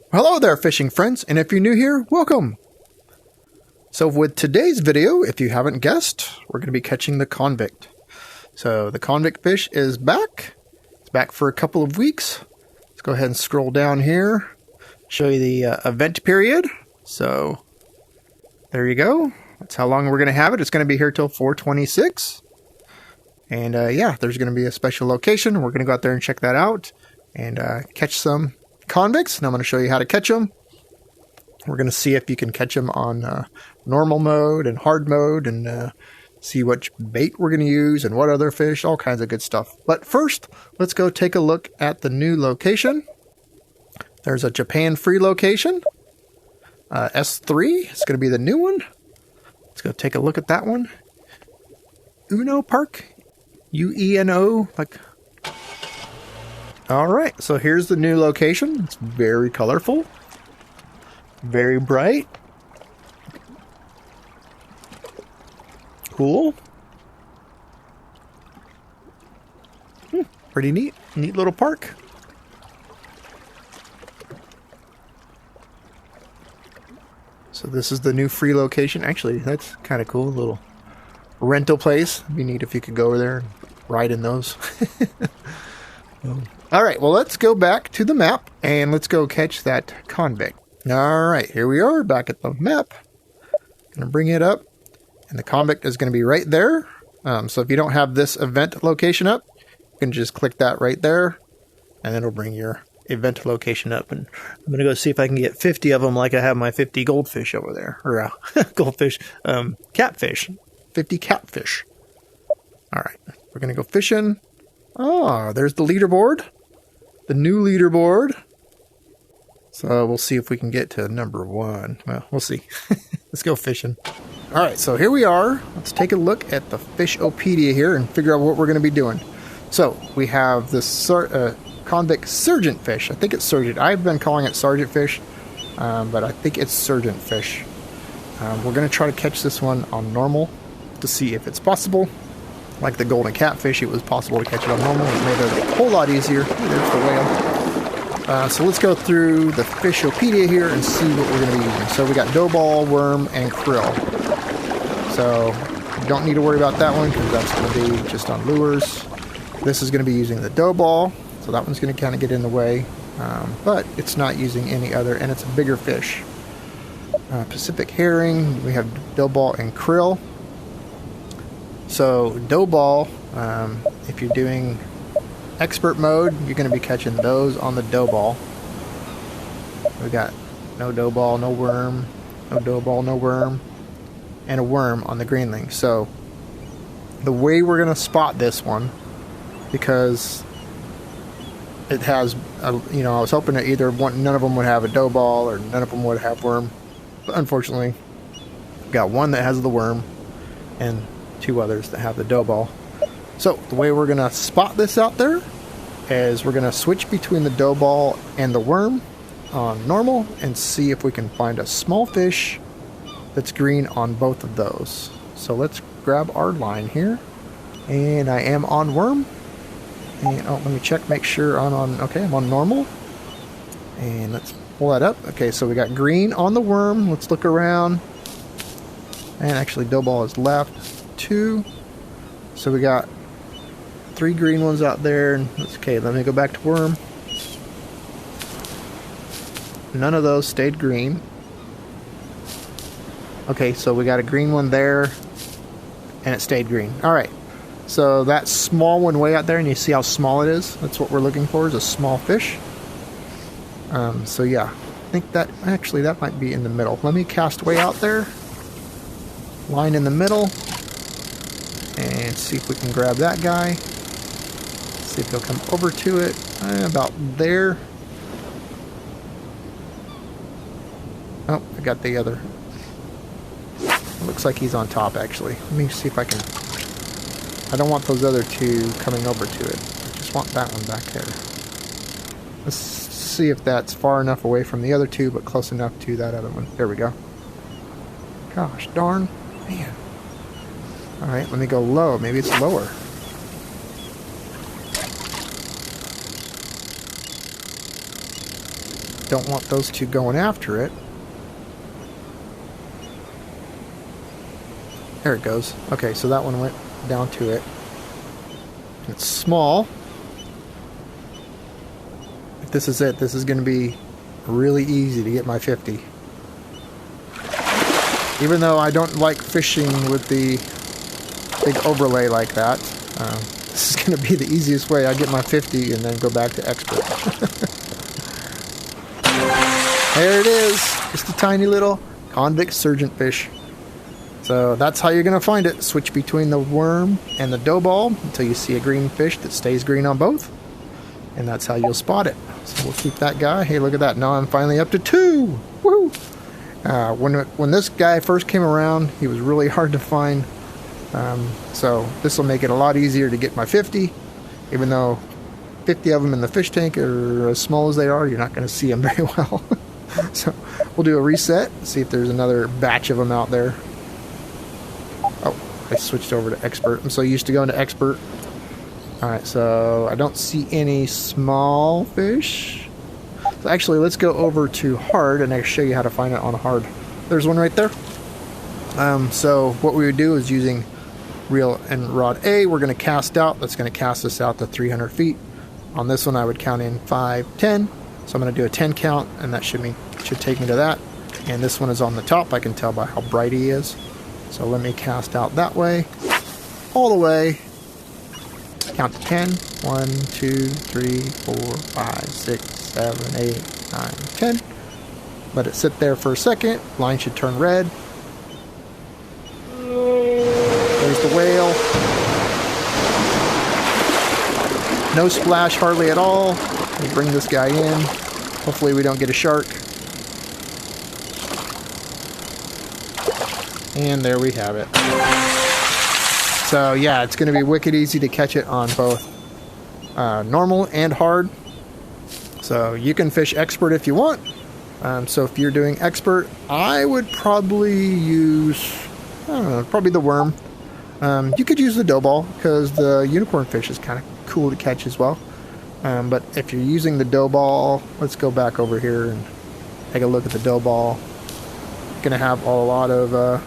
Hello there, fishing friends, and if you're new here, welcome! So with today's video, if you haven't guessed, we're going to be catching the convict. So the convict fish is back. It's back for a couple of weeks. Let's go ahead and scroll down here, show you the event period. So there you go. That's how long we're going to have it. It's going to be here till 4/26. And yeah, there's going to be a special location. We're going to go out there and check that out and catch some convicts, and I'm going to show you how to catch them. We're going to see if you can catch them on normal mode and hard mode, and see which bait we're going to use and what other fish, all kinds of good stuff. But first, let's go take a look at the new location. There's a Japan free location, S3. It's going to be the new one. Let's go take a look at that one. UENO Park, UENO, like. Alright, so here's the new location. It's very colorful, very bright, cool, pretty neat little park. So this is the new free location. Actually, that's kind of cool, a little rental place. It'd be neat if you could go over there and ride in those. Alright, well, let's go back to the map and let's go catch that convict. Alright, here we are back at the map. Gonna bring it up, and the convict is going to be right there. So if you don't have this event location up, you can just click that right there, and it'll bring your event location up. And I'm going to go see if I can get 50 of them like I have my 50 goldfish over there. Or goldfish, catfish. 50 catfish. Alright, we're going to go fishing. Oh, there's the leaderboard. The new leaderboard. So we'll see if we can get to number 1. Well, we'll see. Let's go fishing. Alright, so here we are. Let's take a look at the Fishopedia here and figure out what we're going to be doing. So, we have this Convict Sergeant fish. I think it's Sergeant. I've been calling it Sergeant fish, but I think it's Sergeant fish. We're going to try to catch this one on normal to see if it's possible. Like the golden catfish, it was possible to catch it on normal. It made it a whole lot easier. There's the whale. So let's go through the Fishopedia here and see what we're going to be using. So we got dough ball, worm, and krill. So you don't need to worry about that one because that's going to be just on lures. This is going to be using the dough ball, so that one's going to kind of get in the way. But it's not using any other, and it's a bigger fish. Pacific herring, we have dough ball and krill. So dough ball, if you're doing expert mode, you're going to be catching those on the dough ball. We got no dough ball, no worm, no dough ball, no worm, and a worm on the greenling. So the way we're going to spot this one, because it has, I was hoping that either none of them would have a dough ball or none of them would have worm. But unfortunately, we got one that has the worm and 2 others that have the dough ball. So the way we're going to spot this out there is we're going to switch between the dough ball and the worm on normal and see if we can find a small fish that's green on both of those. So let's grab our line here, and I am on worm. And let me check, make sure I'm on. Okay, I'm on normal, and let's pull that up. Okay, so we got green on the worm. Let's look around, and actually dough ball is left. 2, so we got 3 green ones out there. And okay, let me go back to worm. None of those stayed green. Okay, so we got a green one there, and it stayed green. Alright, so that small one way out there, and you see how small it is? That's what we're looking for, is a small fish. So yeah, I think that, actually that might be in the middle. Let me cast way out there, line in the middle, and see if we can grab that guy. See if he'll come over to it. About there. Oh, I got the other. It looks like he's on top, actually. Let me see if I can. I don't want those other 2 coming over to it. I just want that one back there. Let's see if that's far enough away from the other 2, but close enough to that other one. There we go. Gosh darn. Man. Alright, let me go low. Maybe it's lower. don't want those two going after it. There it goes. Okay, so that one went down to it. It's small. If this is it, this is going to be really easy to get my 50. Even though I don't like fishing with the big overlay like that, this is going to be the easiest way I get my 50 and then go back to expert. There it is. Just a tiny little Convict Sergeant fish. So that's how you're going to find it. Switch between the worm and the dough ball until you see a green fish that stays green on both. And that's how you'll spot it. So we'll keep that guy. Hey, look at that. Now I'm finally up to 2. Woo! When this guy first came around, he was really hard to find. So this will make it a lot easier to get my 50. Even though 50 of them in the fish tank are as small as they are, you're not going to see them very well. So we'll do a reset. See if there's another batch of them out there. Oh, I switched over to expert. I'm so used to going to expert. Alright, so I don't see any small fish. So actually, let's go over to hard and I'll show you how to find it on hard. There's one right there. So what we would do is using reel and rod A, we're going to cast out. That's going to cast us out to 300 feet. On this one, I would count in 5, 10. So I'm going to do a 10 count, and that should take me to that. And this one is on the top. I can tell by how bright he is. So let me cast out that way, all the way. Count to 10. 1, 2, 3, 4, 5, 6, 7, 8, 9, 10. Let it sit there for a second. Line should turn red. There's the whale. No splash hardly at all. Let me bring this guy in. Hopefully we don't get a shark. And there we have it. So yeah, it's going to be wicked easy to catch it on both normal and hard. So you can fish expert if you want. So if you're doing expert, I would probably use, I don't know, probably the worm. You could use the dough ball because the unicorn fish is kind of cool to catch as well. But if you're using the dough ball, let's go back over here and take a look at the dough ball. Going to have a lot of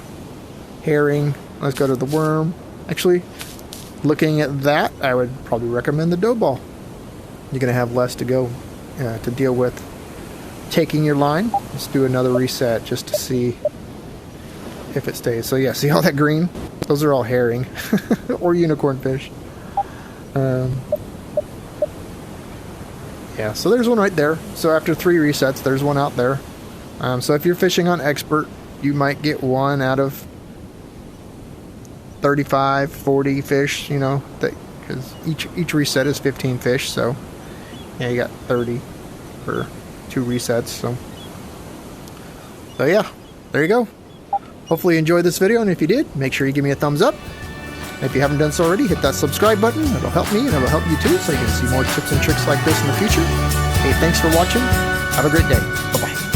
herring. Let's go to the worm. Actually, looking at that, I would probably recommend the dough ball. You're going to have less to go to deal with taking your line. Let's do another reset just to see if it stays. So yeah, see all that green? Those are all herring or unicorn fish. Yeah, so there's one right there. So after 3 resets, there's one out there. So if you're fishing on expert, you might get one out of 35, 40 fish, you know, because each reset is 15 fish, so yeah, you got 30 for 2 resets. So yeah, there you go. Hopefully you enjoyed this video, and if you did, make sure you give me a thumbs up. And if you haven't done so already, hit that subscribe button. It'll help me and it'll help you too, so you can see more tips and tricks like this in the future. Hey, thanks for watching. Have a great day. Bye-bye.